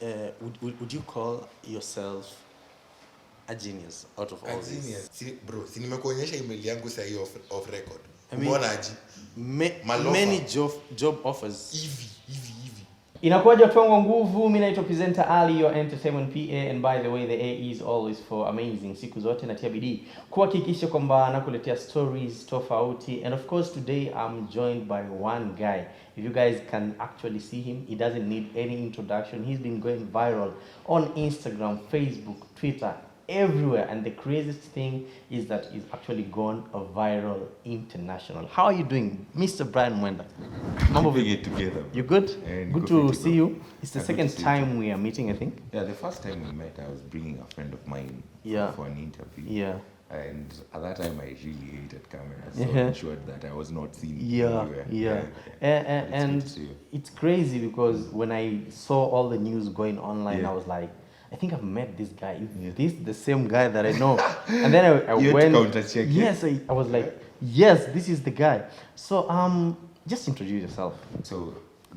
Would you call yourself a genius out of all genius. Bro, si nimekuonyesha email yangu sahi off record. I mean, Umeona aje? Many job offers. Hivi. Inakuwaje watu wangu wa nguvu, mimi naitwa presenter Ali, your entertainment PA, and by the way the A is always for amazing. Siku zote natia bidii kuhakikisha kwamba nakuletea stories tofauti, and of course today I'm joined by one guy. If you guys can actually see him, he doesn't need any introduction. He's been going viral on Instagram, Facebook, Twitter, everywhere, and the craziest thing is that he's actually gone viral international. How are you doing, Mr. Brian Mwenda? Keeping it together. You good? And good to see you. It's the second good to time we are meeting, I think. Yeah, the first time we met, I was bringing a friend of mine for an interview. Yeah. And at that time, I really hated cameras, so Uh-huh. I ensured that I was not seen anywhere. And it's crazy because when I saw all the news going online, I was like, I think I've met this guy. Is this the same guy that I know? And then I You went. had to counter-check. Yes, I was like, yes, this is the guy. So just introduce yourself. So,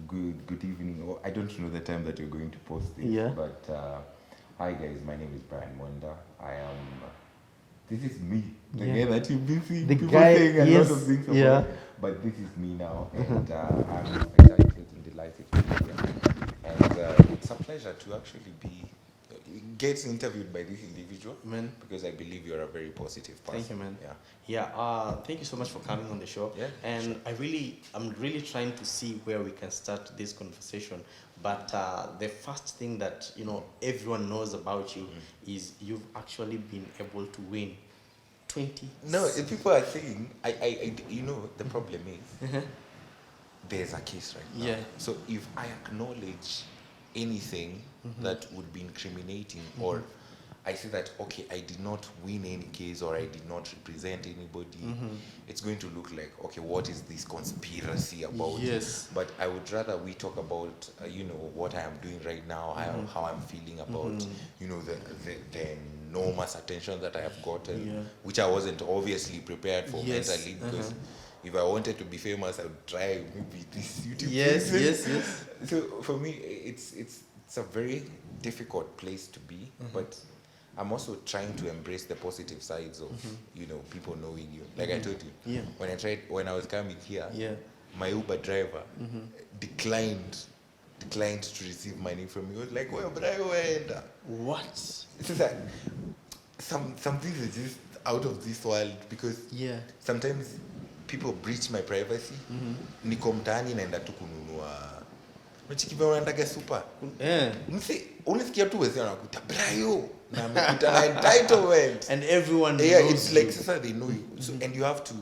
good evening. Oh, I don't know the time that you're going to post this. Yeah. But hi guys, my name is Brian Mwenda. This is me, the guy that you've been seeing. The people guy, saying a lot of things about. But this is me now, and I'm excited and delighted to be here. And it's a pleasure to actually get interviewed by this individual, Man, because I believe you're a very positive person. thank you, man. Yeah. Thank you so much for coming on the show. Yeah, and sure. I'm really trying to see where we can start this conversation. But the first thing that everyone knows about you is you've actually been able to win 20. No, if people are saying, the problem is there's a case right now. Yeah. So if I acknowledge anything that would be incriminating, or I say that, okay, I did not win any case, or I did not represent anybody, it's going to look like, okay, what is this conspiracy about? Yes. But I would rather we talk about, what I am doing right now, how I'm feeling about, the enormous attention that I have gotten, which I wasn't obviously prepared for mentally, because if I wanted to be famous, I would try maybe this YouTube thing. Yes. So for me, it's a very difficult place to be, but I'm also trying to embrace the positive sides of people knowing you. Like I told you, when I was coming here, my Uber driver declined to receive money from me. He was like, "Well, but I went." What? It's just that some things are just out of this world, because sometimes people breach my privacy. Niko mtaani naenda tu kununua mchikiwa unaendaga super. Unasikia tu wazee wanakuita Brayo na amekuita na entitlement, and everyone knows it's like sasa they know you. So and you have to,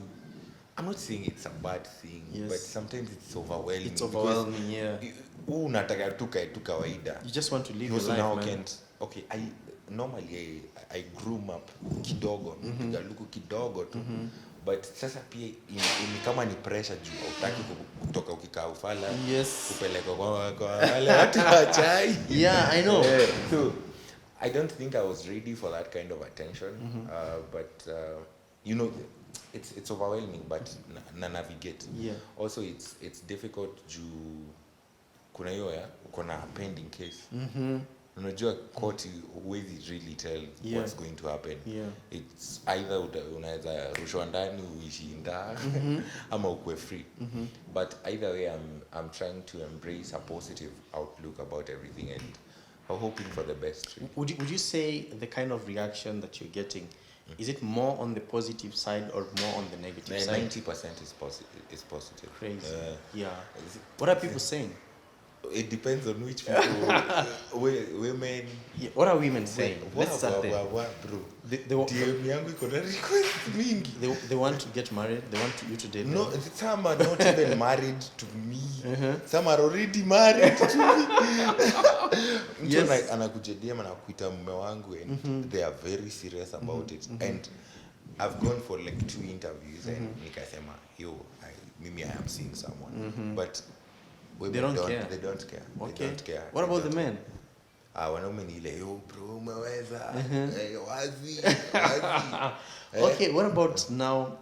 I'm not saying it's a bad thing, but sometimes it's overwhelming. It's overwhelming, unataka tu kawaida. You just want to live your life, now, man. Okay, I groom up kidogo, piga luku kidogo tu. But sasa pia kama ni pressure juu hautaki kutoka ukikaa ufala kupeleka kwa wale watu wa chai. Yeah, I know. So I don't think I was ready for that kind of attention. But it's overwhelming, but na navigate. Also it's difficult juu kuna hiyo uko na pending case. Unajua court huwezi really tell what's going to happen. It's either unaweza rushwa ndani uishinda ama ukwe free. But either way, I'm trying to embrace a positive outlook about everything, and I'm hoping for the best. Would you say the kind of reaction that you're getting, is it more on the positive side or more on the negative side? 90% is positive. Crazy. What are people saying? It depends on which people. Women. What are women saying? Let's start there. Bro. DM yangu iko na request mingi. They want to get married. They want you to date. No, some are not even married to me. Some are already married to me. Mtu anakuja DM anakuita mume wangu, and they are very serious about it. And I've gone for like 2 interviews, and nikasema, I am seeing someone. But they don't care. They don't care. Okay. They don't care. What about the men? Wanaume ni ile bro umeweza wazi. Okay, what about now?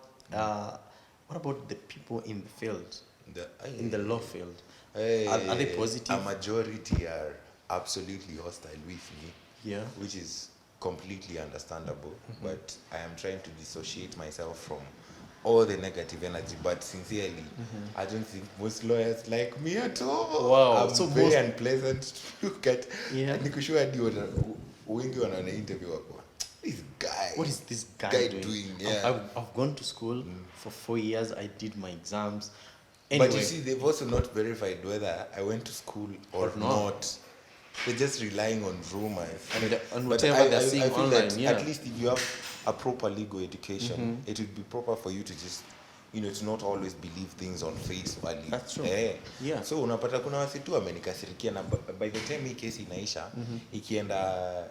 What about the people in the field, in the law field? Are they positive? A majority are absolutely hostile with me, Yeah. which is completely understandable. But I am trying to dissociate myself from all the negative energy. But sincerely, I don't think most lawyers like me at all. Wow. I'm So very most- unpleasant to look at. Yeah. Nikushu hadi wengi wanaona interview wako, this guy, What is this guy doing? Yeah. I've gone to school for 4 years. I did my exams. But you Anyway, see, they've also not verified whether I went to school or not. They're just relying on rumors. and But whatever they're seeing I feel online, that yeah. at least if you have a proper legal education, it would be proper for you to just, to not always believe things on face value. That's true. Yeah. So unapata kuna wasi tu amenikasirikia na by the time hii kesi inaisha, ikienda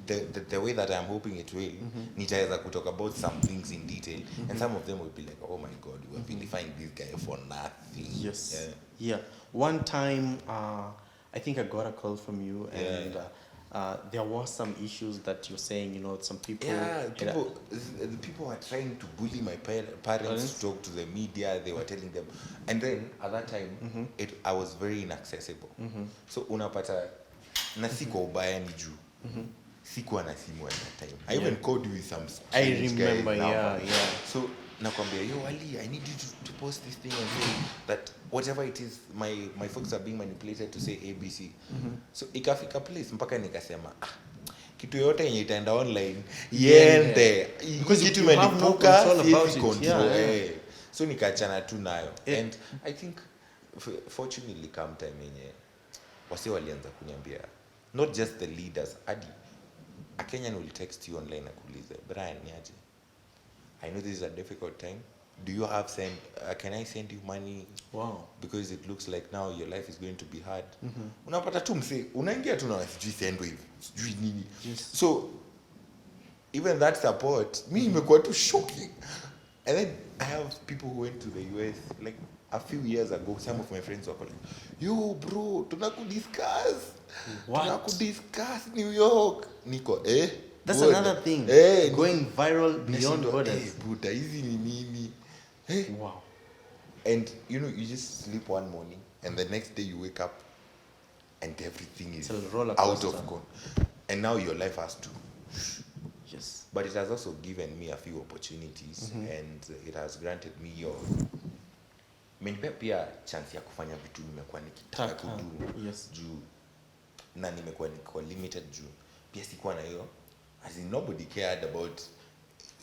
the way that I'm hoping it will, nitaweza kutalk about some things in detail, and some of them will be like, oh my god, we have been defying this guy for nothing. Yes. Yeah. One time, I think I got a call from you, and there was some issues that you're saying. Some people. Yeah, the people were trying to bully my parents to talk to the media. They were telling them, and then at that time, I was very inaccessible. So unapata na siko ubaya ni juu. Sikuwa na simu at that time. I even called you with some I remember, yeah. So nakwambia, yo Ali, I need you to post this thing and say that whatever it is, my folks are being manipulated to say ABC. So ikafika place mpaka nikasema, kitu yote yenye itaenda online iende, because kitu imelipuka siwezi control. So nikaachana tu nayo. And I think fortunately come time yenye wase walianza kuniambia, not just the leaders, hadi a Kenyan will text you online and kuulize, Brian, niaje, I know this is a difficult time. Do you have can I send you money? Wow. Because it looks like now your life is going to be hard. Unapata tu mse, unaingia tu na sijui send wave, sijui nini. So even that support, me imekuwa too shocking. And then I have people who went to the US like a few years ago. Some of my friends were calling, yo bro, tunakudiscuss. What? Tunakudiscuss New York. Niko, That's good. another thing. Going viral beyond borders. Buddha, hizi ni nini? Wow. And you just sleep one morning, and the next day you wake up, and everything is out of control. And now your life has to. Yes. But it has also given me a few opportunities, and it has granted me pia chance ya kufanya vitu nimekuwa nikitaka kudu. Yes. Juu na nimekuwa limited juu pia sikuwa na hiyo, as in nobody cared about.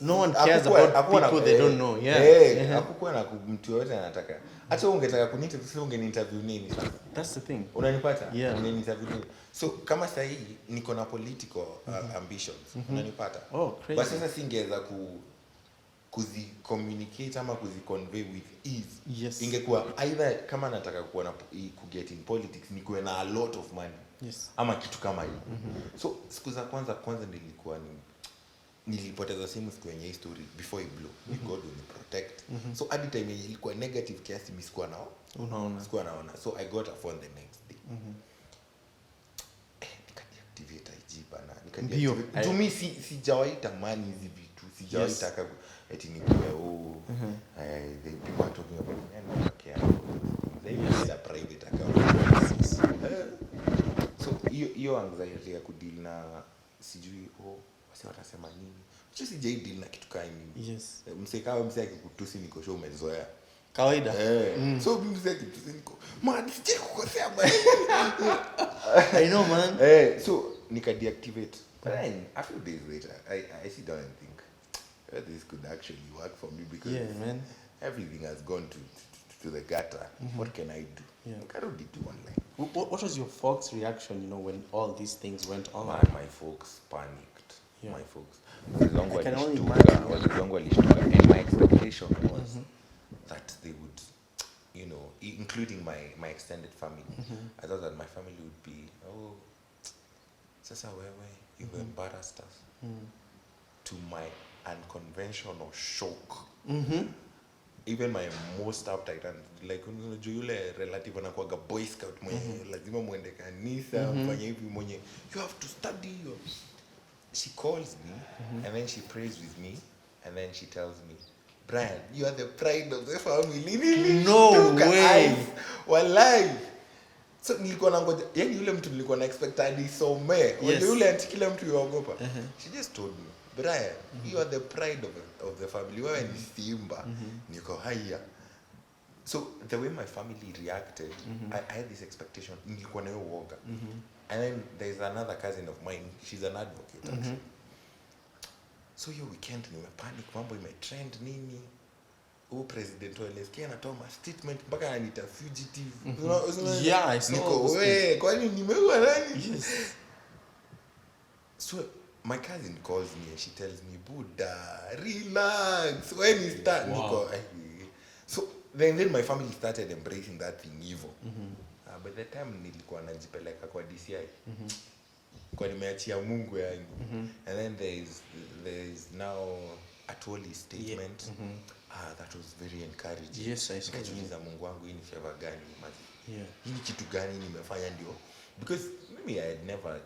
No one cares about people they don't know. Yeah. Hakukuwa na mtu yote anataka. Hata ungetaka kuniterview, ungeniinterview nini sasa? That's the thing. Unanipata? Yeah. Ungeniterview nini? So kama sasa hii niko na political ambitions. Unanipata? Oh, crazy. But sasa singeweza kuzi-communicate ama kuzi-convey with ease. Yes. Ingekuwa either kama nataka kuwa na get in politics nikuwe na a lot of money. Yes. Ama kitu kama hiyo. So siku za kwanza nilikuwa nilipoteza simu siku yenye history before I blow. God will protect. So hadi time yenye ilikuwa negative kiasi mimi sikuwa naona. So I got a phone the next day. Nikadeactivate IG bana. To me sijawahi tamani hizi vitu. Sijawahi taka eti nikuwe the people are talking about me and not care. They need a private account. So hiyo anxiety ya kudeal na sijui wasi watasema nini. Sio sijai deal na kitu kama mimi. Yes. Mse akikutusi niko show umezoea. Kawaida. So mse akikutusi niko, man, sijai kukosea bwana. I know, man. So nika deactivate. But then a few days later, I sit down and think, this could actually work for me because man. everything has gone to the gutter. What can I do? Yeah. I can't do online. What was your folks' reaction, when all these things went on? Man, my folks panicked. Yeah. My folks. Wazazi wangu walishtuka. And my expectation was that they would, including my extended family. I thought that my family would be, sasa wewe, you've embarrassed us. To my unconventional shock. Even my most uptight and like yule relative anakuaga boy scout mwenye lazima muende kanisa mfanye hivi mwenye you have to study. She calls me and then she prays with me and then she tells me, Brian, you are the pride of the family. No way. Wallahi. So nilikuwa nangoja, yani yule mtu nilikuwa na expect adisome. Wale yule anti kila mtu yuogopa. She just told me, Brian, you are the pride of the family. Wewe ni simba. Niko haya. So the way my family reacted, I had this expectation. Nilikuwa na hiyo uoga. And then there's another cousin of mine, she's an advocate actually. So hiyo weekend nimepanic, mambo imetrend nini. President wa LSK anatoa statement mpaka ananiita fugitive. Yeah, I saw. Niko wewe, kwani nimeua nani? So my cousin calls me and she tells me, Buddha, relax. When is that? Niko so then my family started embracing that thing evil. By the time nilikuwa najipeleka kwa DCI. Kwa nimeachia Mungu yani. And then there is now a Tolly statement. That was very encouraging. Yes, I saw. Nikajiuliza Mungu wangu, hii ni favor gani imagine? Hii ni kitu gani nimefanya ndio? Because maybe I had never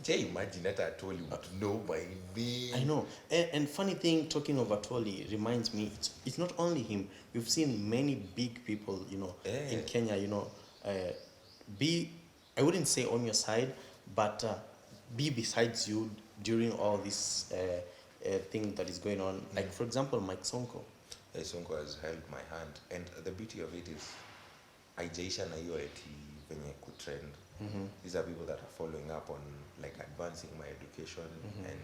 imagine that Atoli would know my name. I know. And funny thing, talking of Atoli reminds me, it's not only him. We've seen many big people, in Kenya, I wouldn't say on your side, but be besides you during all this thing that is going on. Like, for example, Mike Sonko. Sonko has held my hand. And the beauty of it is, haijaisha na hiyo eti venye kutrend. These are people that are following up on like advancing my education and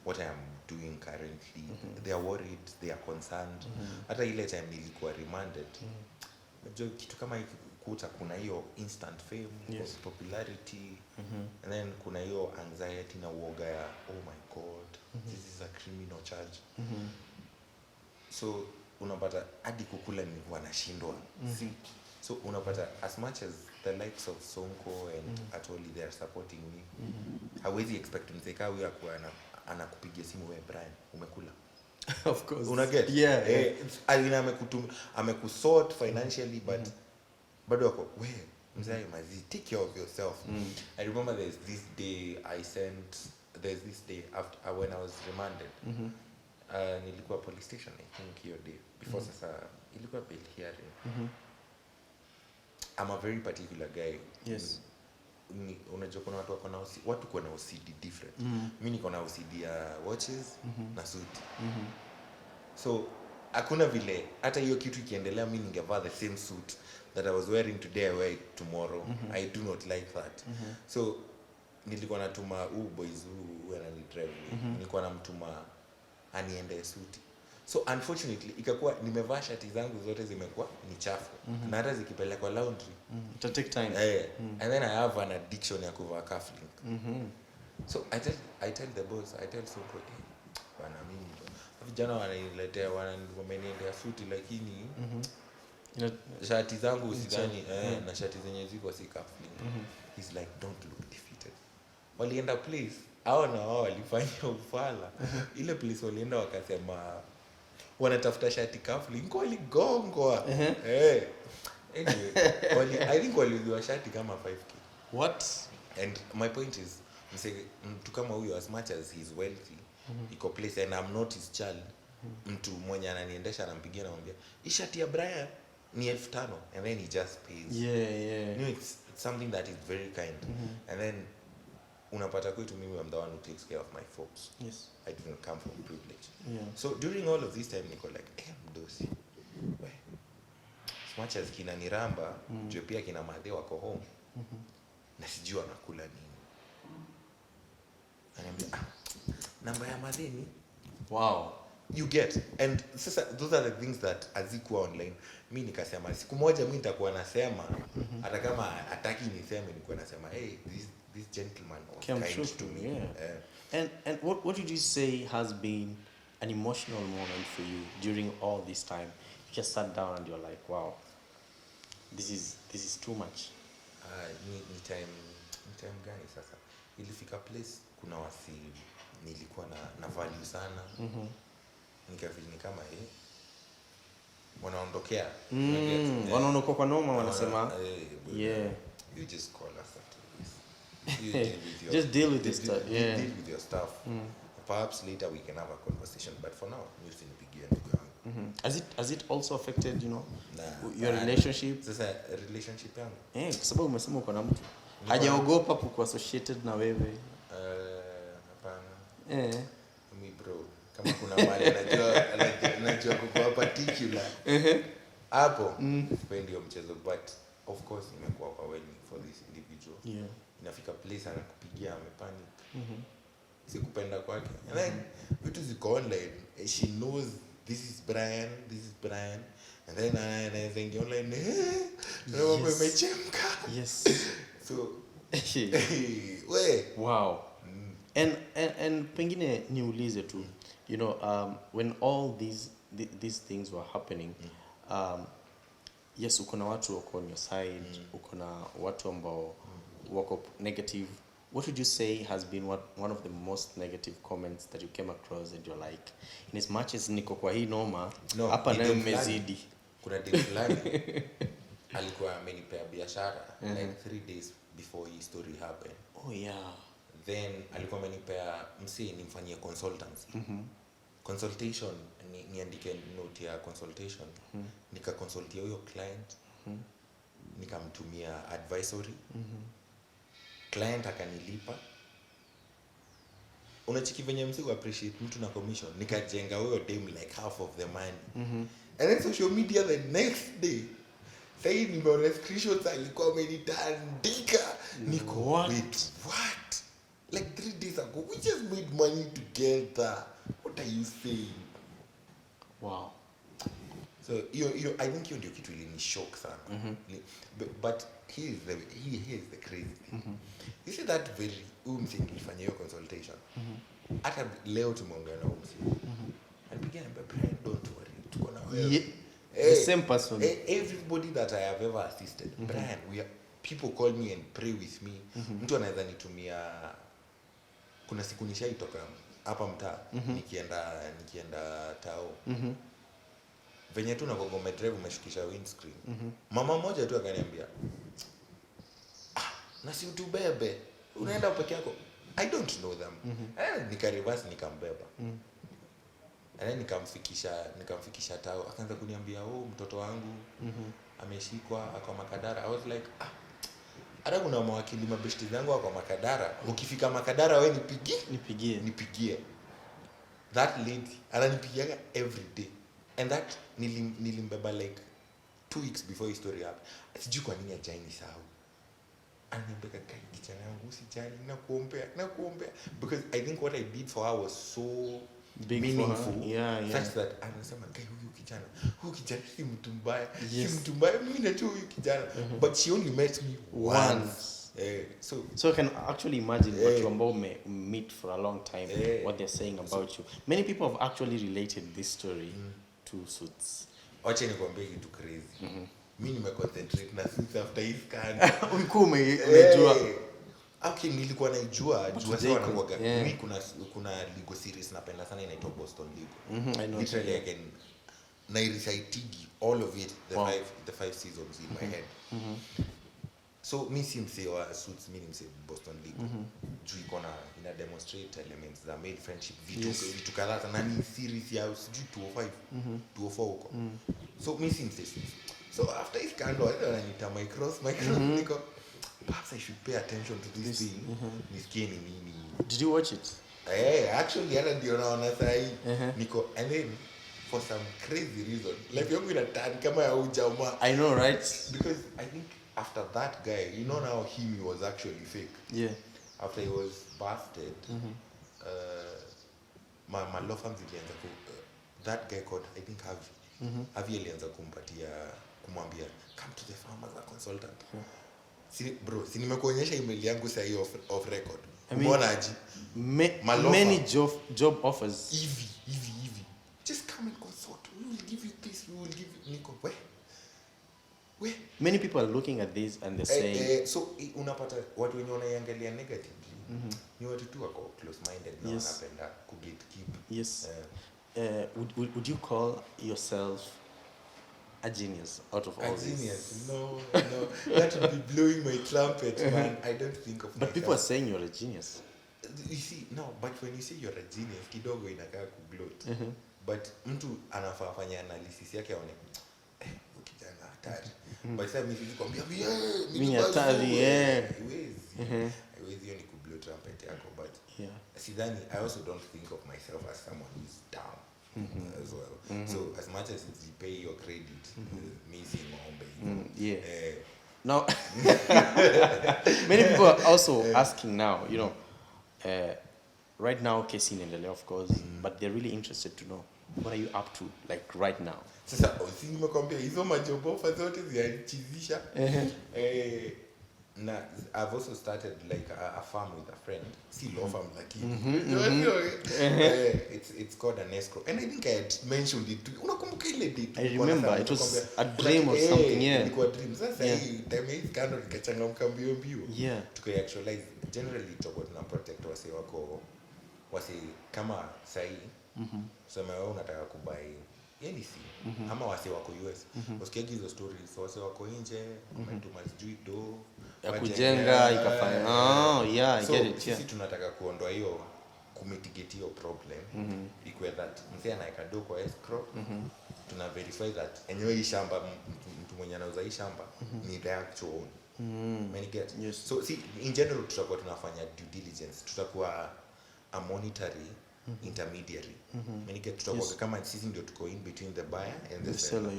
what I am doing currently. They are worried, they are concerned. Hata ile time nilikuwa remanded. Unajua kitu kama kuta kuna hiyo instant fame, popularity, and then kuna hiyo anxiety na uoga ya oh my god, this is a criminal charge. So unapata hadi kukula ni wanashindwa. So unapata as much as the likes of Sonko and Atoli, they are supporting me. Hawezi expect mzeka huyu akuwa anakupigia simu, wewe Brian umekula. Of course. Unaget? Yeah. Amekusort financially, but bado wako wewe mzee mazi, take care of yourself. I remember there's this day after when I was remanded. Nilikuwa police station I think hiyo day before sasa ilikuwa bail hearing. I'm a very particular guy. Yes. Unajua kuna watu kuna OCD different. Mimi niko na OCD ya watches na suit. So hakuna vile hata hiyo kitu ikiendelea mimi ningevaa the same suit that I was wearing today I wear it tomorrow. I do not like that. So nilikuwa natuma boys who wanani drive. Nilikuwa namtuma aniende suit. So unfortunately ikakuwa nimevaa shati zangu zote zimekuwa ni chafu na hata zikipelekwa laundry It take time. And then I have an addiction ya kuvaa cufflink. So I tell the boss, I tell Sonko, bwana mimi vijana wananiletea wameniendea suti lakini shati zangu usidhani na shati zenye ziko si cufflink. He's like, don't look defeated. Walienda place hao na wao walifanya ufala. Ile place walienda wakasema wanatafuta shati cufflink waligongwa. Anyway, I think waliuziwa shati kama 5k. What? And my point is, mtu kama huyo, as much as he's wealthy, iko place and I'm not his child, mtu mwenye ananiendesha anampigia namwambia, hii shati ya Brian ni 5,000 and then he just pays. Yeah. It's something that is very kind. And then unapata kwetu mimi I'm the one who takes care of my folks. Yes. I didn't come from privilege. So during all of this time niko like, mdosi. As much as kina niramba, juu pia kina madhe wako home. Na sijui wanakula nini. Ananiambia, namba ya madhe ni wow. You get. And sasa those are the things that azikuwa online. Mimi nikasema siku moja mimi nitakuwa nasema hata kama hataki niseme nilikuwa nasema this gentleman was kind to me. And what would you say has been an emotional moment for you during all this time? You just sat down and you're like, wow, this is too much. Ni time gani sasa? Ilifika place kuna wasi nilikuwa na value sana. Nikafeel ni kama wanaondokea. Wanaondoka kwa noma wanasema. You just call us after this. You deal with your, just deal with this stuff. Deal with your stuff. Perhaps later we can have a conversation, but for now, we'll see the beginning. Has it also affected, you know, your Nah, relationship? sasa relationship yangu Kwa sababu umesema uko na mtu hajaogopa kuku associated na wewe. hapana. Mi bro, kama kuna mali najua kukuwa particular hapo sipendi hiyo mchezo, but of course nimekuwa overwhelming for this individual. Inafika place anakupigia amepanic. Sikupenda kwake, and then vitu ziko online, she knows this is Brian, and then anaweza ingia online mambo imechemka. Yes. So wow. And pengine niulize tu, you know, when all these things were happening, yes, uko na watu wako on your side, uko na watu ambao wako negative. What would you say has been one of the most negative comments that you came across and you're like, in as much as niko kwa hii noma, hapa nayo mmezidi? Kuna day fulani alikuwa amenipea biashara like 3 days before hii story happened. Oh yeah. Then alikuwa amenipea msee nimfanyie consultancy. Consultation, niandike note ya consultation. Nikaconsultia huyo client. Nikamtumia advisory. Client akanilipa. Unachiki venye msee appreciate mtu na commission. Nikajenga huyo dem like half of the money. And then social media the next day, say nimeona screenshots alikuwa amenitandika. Niko wait, what? Like 3 days ago, we just made money together. What are you saying? Wow. So I think you ndio kitu ilini shock sana. But here is the crazy thing. You see that very nilifanya hiyo consultation. Hata leo tumeongea na alipigia niambia, Brian, don't worry, tuko na wewe. The same person. Everybody that I have ever assisted, Brian, people call me and pray with me. Mtu anaweza nitumia, kuna siku nishaitoka hapa mtaa nikienda tao. Venye tu nakogo drive umeshukisha windscreen. Mama mmoja tu akaniambia, na si utubebe, unaenda peke yako. I don't know them. Nika reverse nikambeba. And then nikamfikisha tao. Akaanza kuniambia, mtoto wangu ameshikwa ako Makadara. I was like, hata kuna mawakili mabeshti zangu wako Makadara. Ukifika Makadara wewe nipigie. That lady ananipigiaga every day. And that nilimbeba like 2 weeks before his story happened. Sijui kwa nini ajaini sahau. Ananiambia, kai kijana yangu usijali, nakuombea. Because I think what I did for her was so big, meaningful. Such that anasema, kai huyu kijana si mtu mbaya. Si mtu mbaya, mimi najua huyu kijana. But she only met me once. So I can actually imagine watu ambao meet for a long time, what they're saying about you. Many people have actually related this story to Suits. Wacha nikwambie kitu crazy. Mimi nimeconcentrate na Suits after his scandal. Ulikuwa umejua? Okay, nilikuwa naijua, sawa na kuaga. Mimi kuna legal series napenda sana inaitwa Boston Legal. I know. Literally I can recite all of it, the 5 seasons in my head. So mi si msee wa Suits, mi ni msee Boston Legal. Juu ina demonstrate elements za male friendship, vitu kadhaa sana, ni series ya sijui 204 huko. So mi si msee Suits. So after his scandal, I wananiita my cross, niko, perhaps I should pay attention to this thing. Nisikie ni nini. Did you watch it? Actually hata ndio naona sahi. Niko, and then for some crazy reason, like yangu inatani kama ya ujamaa. I know, right? Because I think after that guy, you know now he was actually fake. Yeah. After he was busted, my law firm zilianza that guy called, I think Harvey alianza kumwambia, come to the farm as a consultant. Si nimekuonyesha email yangu sahi off record. Umeonaje? Many job offers. Easy. Just come and consult. We will give you this, we will give you Nico. Where? Many people are looking at this and they're saying so unapata watu wenye wanaiangalia negatively. Ni watu tu wako close minded na wanapenda ku gatekeep. Yes. Would you call yourself a genius out of all this? A genius? No. That would be blowing my trumpet, man. I don't think of But myself. people are saying you're a genius. You see, no, but when you say you're a genius, kidogo inakaa ku gloat. but mtu anafaa afanye analysis yake aone kijana hatari. But sasa mimi sikwambia mimi hatari haiwezi hiyo ni kublow trumpet yako, but sidhani, I also don't think of myself as someone who's down as well. So as much as you pay your credit, me seeing Maombe, now many people are also asking now, you know, right now kesi inaendelea of course, but they're really interested to know what are you up to like right now. Sasa nimekwambia hizo majob offers zote zinachizisha. Na I've also started like a farm with a friend. See law farm lakini. It's called an escrow. And I think I had mentioned it. Unakumbuka ile date? I remember it was a dream or something, Ilikuwa dream. Sasa hii time hii kando nikachangamka mbio. Tukai-actualize. Generally tutakuwa tuna protect wase kama sahi. Sema wewe unataka kubai anything ama wase wako US. Usikie hizo stories wase wako nje, umetuma sijui do ya kujenga ikafanya I get it. Sisi tunataka kuondoa hiyo kumitigate hiyo problem. Ikwe that mzee anaeka do kwa escrow. Tuna verify that enyewe hii shamba mtu mwenye anauza hii shamba ni the actual own. Many get. So see in general tutakuwa tunafanya due diligence. Tutakuwa a monetary intermediary. Many get tutakuwa kama sisi ndio tuko in between the buyer and the seller.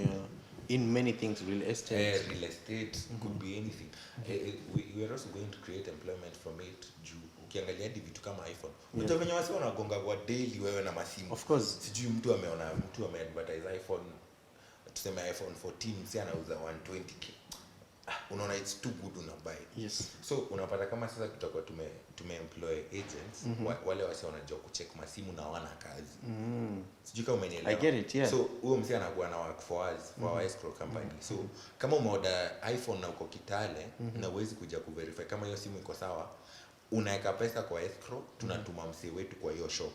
In many things, real estate. Real estate could be anything. We are also going to create employment from it. Ukiangalia hadi vitu kama iPhone. Mtu wenye wasi wanagonga kwa daily wewe na masimu. Of course. Sijui mtu ame-advertise iPhone, tuseme iPhone 14 msi anauza 120k. Unaona it's too good unabuy. So unapata kama sasa tutakuwa tume-employ agents wale wasi wanajua kucheck masimu na wana kazi. Sijui kama umenielewa. I get it, So huyo msi anakuwa na work for us, for our escrow company. So kama umeorder iPhone na uko Kitale na uwezi kuja kuverify kama hiyo simu iko sawa, unaweka pesa kwa escrow, tunatuma msee wetu kwa hiyo shop.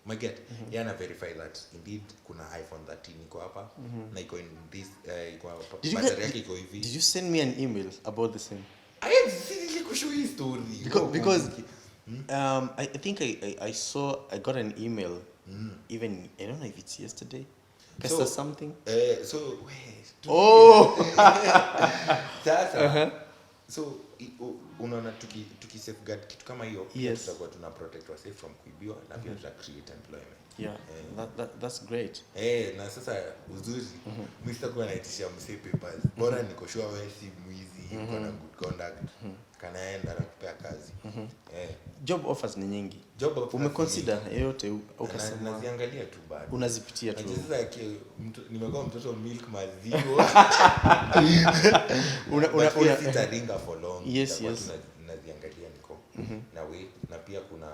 Maget, yana verify that indeed kuna iPhone 13 iko hapa na iko in this iko hapa. Battery yake iko hivi. Did you send me an email about the same? I didn't kushow his story. Because I think I got an email even, I don't know if it's yesterday. Pesa something. So wait. Sasa. So unaona tuki safeguard kitu kama hiyo, tutakuwa tuna protect ourselves from kuibiwa na pia tuta create employment. That's great. Na sasa uzuri mimi sitakuwa naitisha msee papers. Bora niko sure wewe si mwizi, uko na good conduct. Kanaenda na kupea kazi. Job offers ni nyingi. Umeconsider yote ukasema naziangalia tu bado. Unazipitia tu. Sasa nimekuwa mtoto milk maziwa. Una sitaringa for long. Naziangalia niko na na pia kuna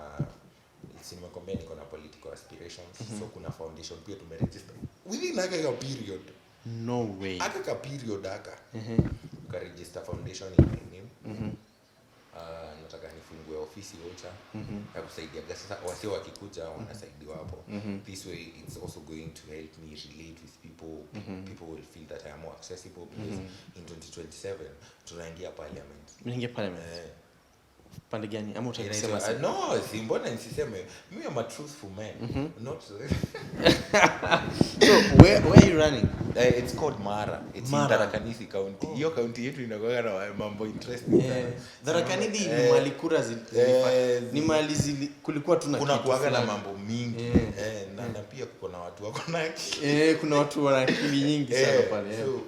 nimekwambia niko na political aspirations. So kuna foundation pia tumeregister within a period. No way. Aka period aka. Ukaregister foundation in my name. Nataka nifungue ofisi Ocha ya kusaidia sasa wase wakikuja wanasaidiwa hapo. This way it's also going to help me relate with people. People will feel that I am more accessible because in 2027 tunaingia parliament. Tunaingia parliament. Pande gani? Ama utakisema sasa? No, si mbona nisiseme. Mimi am a truthful man. Not So where are you running? It's called Mara. It's in Tarakanisi County. Hiyo county yetu inakuwa na mambo interesting sana. Tarakanisi ni mali kura ni mali kulikuwa tuna kuna kuaga na mambo mingi. Na pia kuna watu wako na kuna watu wana akili nyingi sana pale. So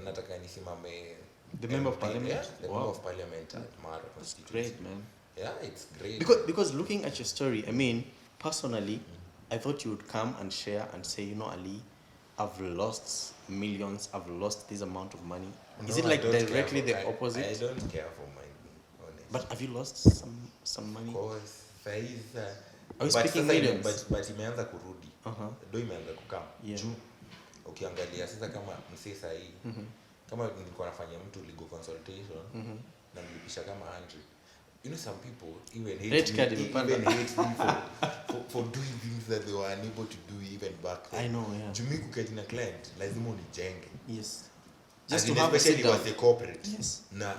nataka nisimame the member of parliament. The member of parliament at Mara. That's great, man. Yeah, it's great. Because looking at your story, I mean, personally, I thought you would come and share and say, you know, Ali, I've lost millions, I've lost this amount of money. Is it like directly the opposite? I don't care for money, honestly. But have you lost some money? Of course, there is. Are you speaking millions? But imeanza kurudi. Do imeanza kukam. Juu ukiangalia sasa kama msee sahi, kama nilikuwa nafanya mtu legal consultation na nilipisha kama 100. You know, some people even hate me for doing things that they were unable to do even back then. I know, yeah. Jumi kuketi na client, lazima unijenge. Yes. Just to have a sit down. Corporate. Yes. Na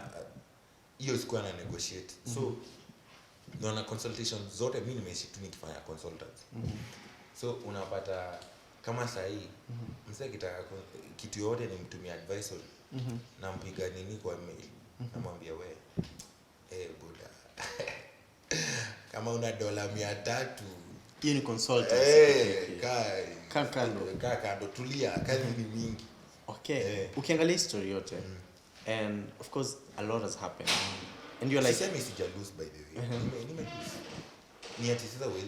hiyo sikuwa na negotiate. So, naona consultation zote mimi nimeishi tu nikifanya consultants. So unapata kama sahii msee akitaka kitu yote nimtumia advisory nampiga nini kwa mail namwambia we buda kama una $300 hiyo ni consultancy. kaa kando tulia, kazi ni mingi. Okay. Ukiangalia history yote and of course a lot has happened and you're like sisemi sija lose by the way nime lose ni ati sasa wewe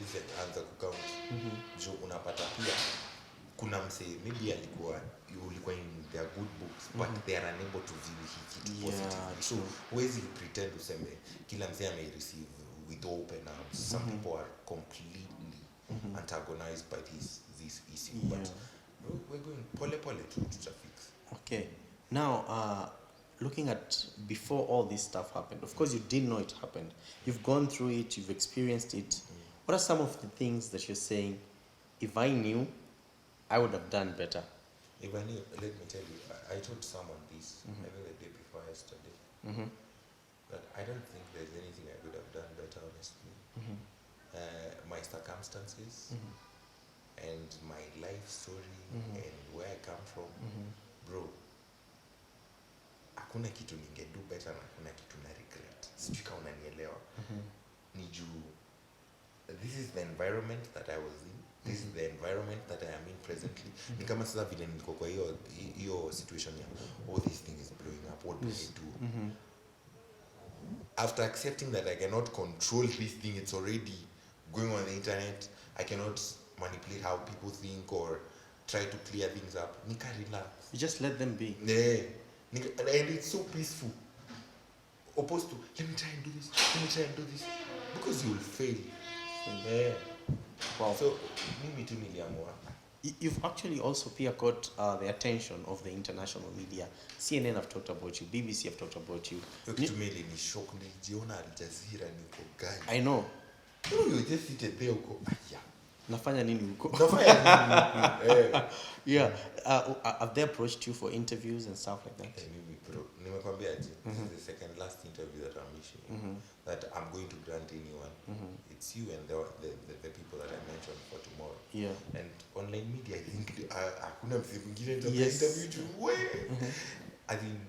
anza kucount jo unapata pia kuna msee maybe ulikuwa in their good books but they are unable to view hiki positively. So huwezi pretend useme kila msee ame receive with open arms. Some people are completely antagonized by this issue but we're going pole to fix. Okay. Now looking at before all this stuff happened, of course you didn't know it happened, you've gone through it, you've experienced it. What are some of the things that you're saying, if I knew I would have done better? If I knew, let me tell you, I told someone this I think the day before yesterday that I don't think there's anything I could have done better, honestly. My circumstances and my life story and where I come from, bro, hakuna kitu ningedo better na hakuna kitu na regret. Sijui kama unanielewa. Ni juu this is the environment that I was in. This is the environment that I am in presently. Ni kama sasa vile niko kwa hiyo situation ya all these things is blowing up, what do I do? After accepting that I cannot control this thing, it's already going on the internet, I cannot manipulate how people think or try to clear things up. Nika relax. You just let them be. Yeah. And it's so peaceful. Opposed to, let me try and do this. Because you will fail. Yeah. Wow. So, mimi tu niliamua. You've actually also caught the attention of the international media. CNN have talked about you, BBC have talked about you. Kitumeli ni shock nilijiona Al Jazeera niko gani. I know. You just seated there uko aya. Nafanya nini huko? Yeah. Have they approached you for interviews and stuff like that? Nimekwambia this is the second last interview that I'm issuing. That I'm going to grant anyone. It's you and the people that I mentioned for tomorrow. Yeah. And online media, I think hakuna msee mwingine interview tu. I think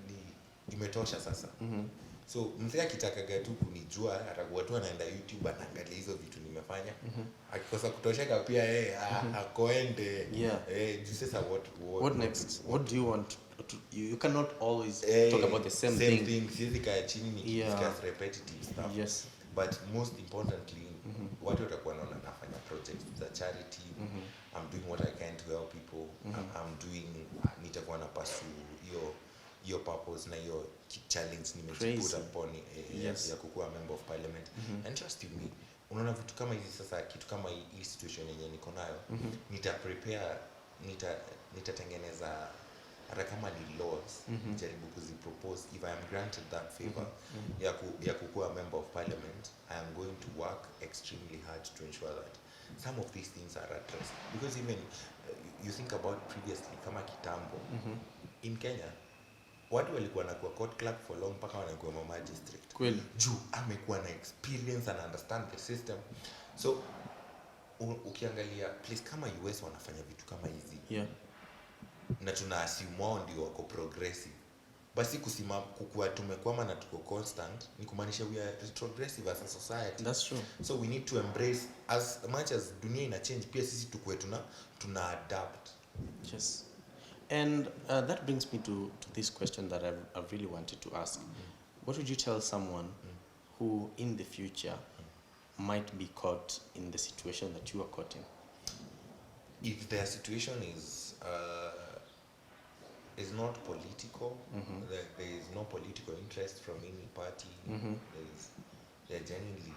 imetosha sasa. So mzee akitakaga tu kunijua atakuwa tu anaenda YouTube anaangalia hizo vitu nimefanya. Akikosa kutosheka pia akoende. You say what next? What do you want to, you cannot always talk about the same thing. Siwezi kaa chini ni discuss repetitive stuff. Yes. But most importantly, watu watakuwa naona nafanya projects za charity. I'm doing what I can to help people. I'm doing nitakuwa na pursue your purpose na your challenge nimejiput upon ya kukuwa member of parliament. And trust you me, unaona vitu kama hizi sasa, kitu kama hii situation yenye niko nayo, nitatengeneza hata kama ni laws, jaribu kuzipropose. If I am granted that favor ya kukuwa member of parliament, I am going to work extremely hard to ensure that some of these things are addressed. Because even you think about previously kama kitambo in Kenya, watu walikuwa na kuwa court clerk for long mpaka wanakuwa magistrate. Kweli. Juu amekuwa na experience and understand the system. So ukiangalia place kama US wanafanya vitu kama hizi. Na tuna assume wao ndio wako progressive. Basi kukua tumekwama na tuko constant ni kumaanisha we are retrogressive as a society. That's true. So we need to embrace as much as dunia ina change, pia sisi tukue tuna adapt. Yes. And that brings me to this question that I really wanted to ask. What would you tell someone who in the future might be caught in the situation that you are caught in? If their situation is not political, there is no political interest from any party, they're genuinely,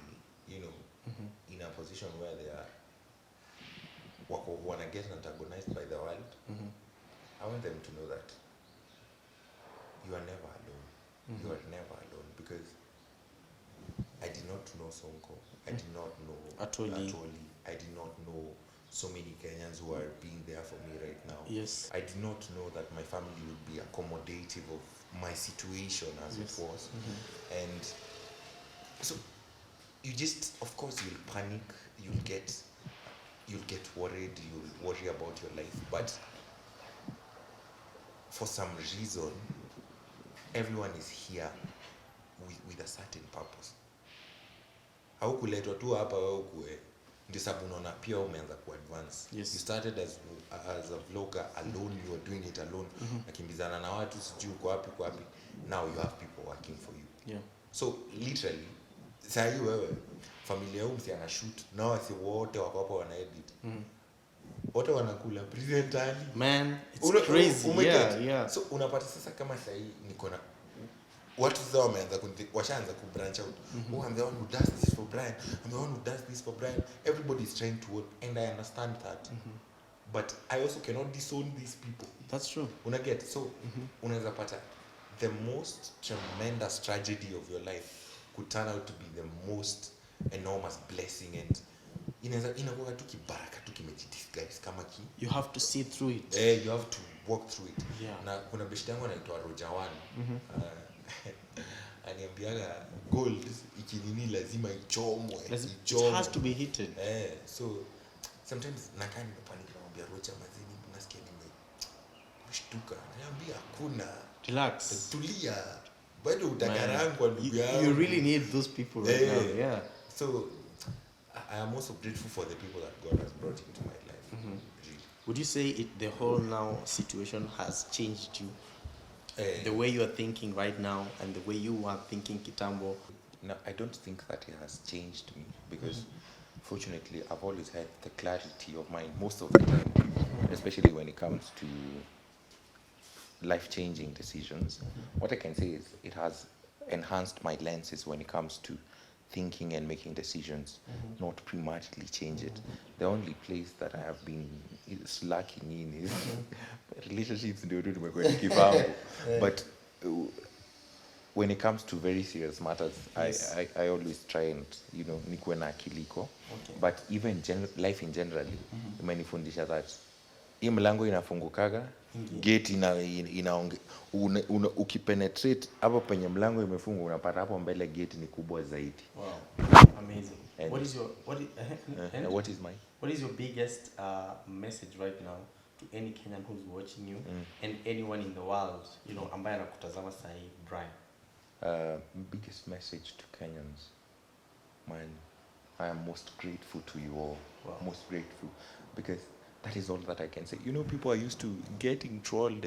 in a position where they are wanna get antagonized by the world, I want them to know that you are never alone. You are never alone, because I did not know Sonko. I did not know Atoli. I did not know so many Kenyans who are being there for me right now. Yes. I did not know that my family would be accommodative of my situation as it was. And so you just, of course, you'll panic, you'll you'll get worried, you'll worry about your life, but for some reason everyone is here with a certain purpose. Haukuletwa tu hapa wewe ukue ndio sababu unaona pia umeanza ku advance. Yes. You started as a vlogger alone, you were doing it alone, nakimbizana na watu sijui uko wapi. Now you have people working for you. Yeah. So literally saa hii wewe familia yao msi ana shoot na wasi wote wako hapo wana edit. Wote wanakula presently. Man, it's crazy. Yeah. So unapata sasa kama saa hii niko na watu sasa wameanza washaanza ku branch out. Oh, I'm the one who does this for Brian. I'm the one who does this for Brian. Everybody is trying to work, and I understand that. But I also cannot disown these people. That's true. Una get so unaweza pata the most tremendous tragedy of your life could turn out to be the most enormous blessing, and inakuwa tu kibaraka tu kimejidisguise kama ki. You have to see through it. You have to walk through it. Yeah. Na kuna beshte yangu anaitwa Roger One. Aniambiaga gold ikinini lazima ichomwe. It has to be heated. So sometimes nakaa nimepanic namwambia Roger mazini nasikia nimeshtuka. Ananiambia hakuna. Relax. Tulia. Bado utakarangwa ndugu yangu. You really need those people right now. Yeah. So I am also grateful for the people that God has brought into my life. Really. Would you say the whole now situation has changed you? The way you are thinking right now and the way you are thinking kitambo? No, I don't think that it has changed me because fortunately I've always had the clarity of mind most of the time, especially when it comes to life-changing decisions. What I can say is it has enhanced my lenses when it comes to thinking and making decisions, not prematurely change it. The only place that I have been slacking in is relationships. But when it comes to very serious matters, yes. I always try and nikuwe na akiliko. Okay. But even life in generally, imenifundisha that hii mlango inafungukaga, gate ukipenetrate hapo penye mlango imefungwa unapata hapo mbele gate ni kubwa zaidi. Wow. Amazing. And what is your biggest message right now to any Kenyan who's watching you and anyone in the world, ambaye anakutazama sahi, Brian? Biggest message to Kenyans. Man, I am most grateful to you all. Wow. Most grateful because that is all that I can say. People are used to getting trolled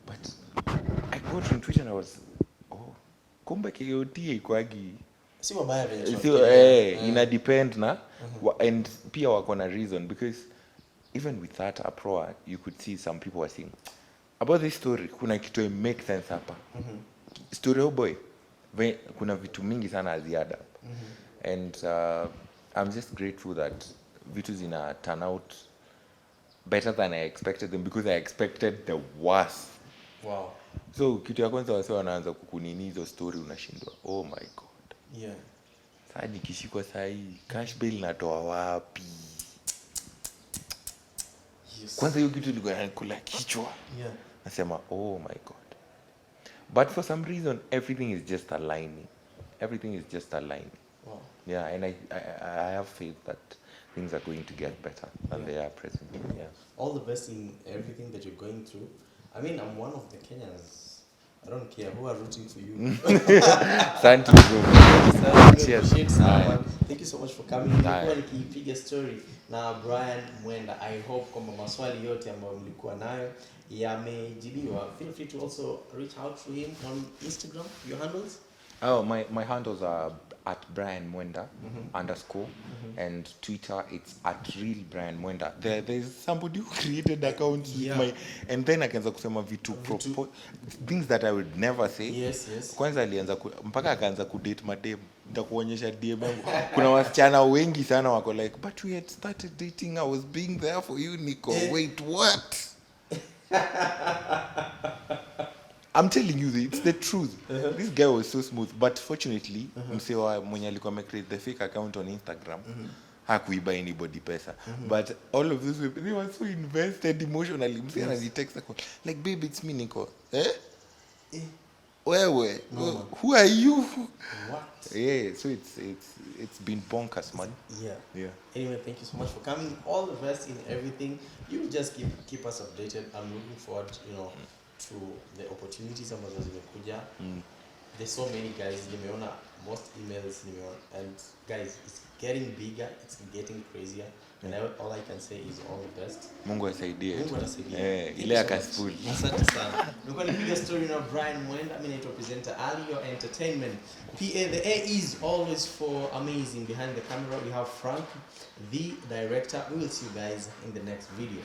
but I got on Twitter and I was, kumbe KOT ikwagi. Si mabaya vile. Ina depend na and pia wako na reason because even with that uproar you could see some people were saying about this story kuna kitu make sense hapa. Story boy kuna vitu mingi sana ziada. And I'm just grateful that vitu zina turn out better than I expected them because I expected the worst. Wow. So kitu ya kwanza wase wanaanza kukunini hizo story unashindwa. Oh my god. Yeah. Sasa nikishikwa sahi cash bill natoa wapi? Yes. Kwanza hiyo kitu ilikuwa inakula kichwa. Yeah. Nasema oh my god. But for some reason everything is just aligning. Everything is just aligning. Wow. Yeah, and I have faith that things are going to get better than they are presently. Yeah. All the best in everything that you're going through. I mean, I'm one of the Kenyans. I don't care who are rooting for you. Thank you, bro. Cheers. Thank you so much for coming. Nilikuwa nikipiga story na Brian Mwenda. I hope kwamba maswali yote ambayo mlikuwa nayo yamejibiwa. Feel free to also reach out to him on Instagram. Your handles? Oh, my handles are at Brian Mwenda _ and Twitter it's at real Brian Mwenda. There's somebody who created accounts with my and then akaanza kusema vitu things that I would never say. Yes. Kwanza alianza mpaka akaanza kudate madem. Nitakuonyesha DM yangu. Kuna wasichana wengi sana wako like but we had started dating, I was being there for you Nico. Wait, what? I'm telling you, it's the truth. This guy was so smooth, but fortunately, msewa mwenye alikuwa amecreate the fake account on Instagram, hakuiba anybody pesa. But all of these people, they were so invested emotionally. Msewa ananitext like, babe, it's me, Nico. wewe, No, who are you? What? Yeah, so it's been bonkers, man. Yeah. Anyway, thank you so much for coming. All the best in everything. You just keep us updated. I'm looking forward, to the opportunities ambazo zimekuja. There's so many guys. Nimeona most emails, and guys, it's getting bigger. It's getting crazier. And all I can say is all the best. Mungu asaidie. Mungu atasaidie. Ile akaspuli. Asante sana. Nilikuwa nipiga story na Brian Mwenda. Mimi naitwa presenter Ali, your entertainment. PA, the A is always for amazing. Behind the camera, we have Frank, the director. We will see you guys in the next video.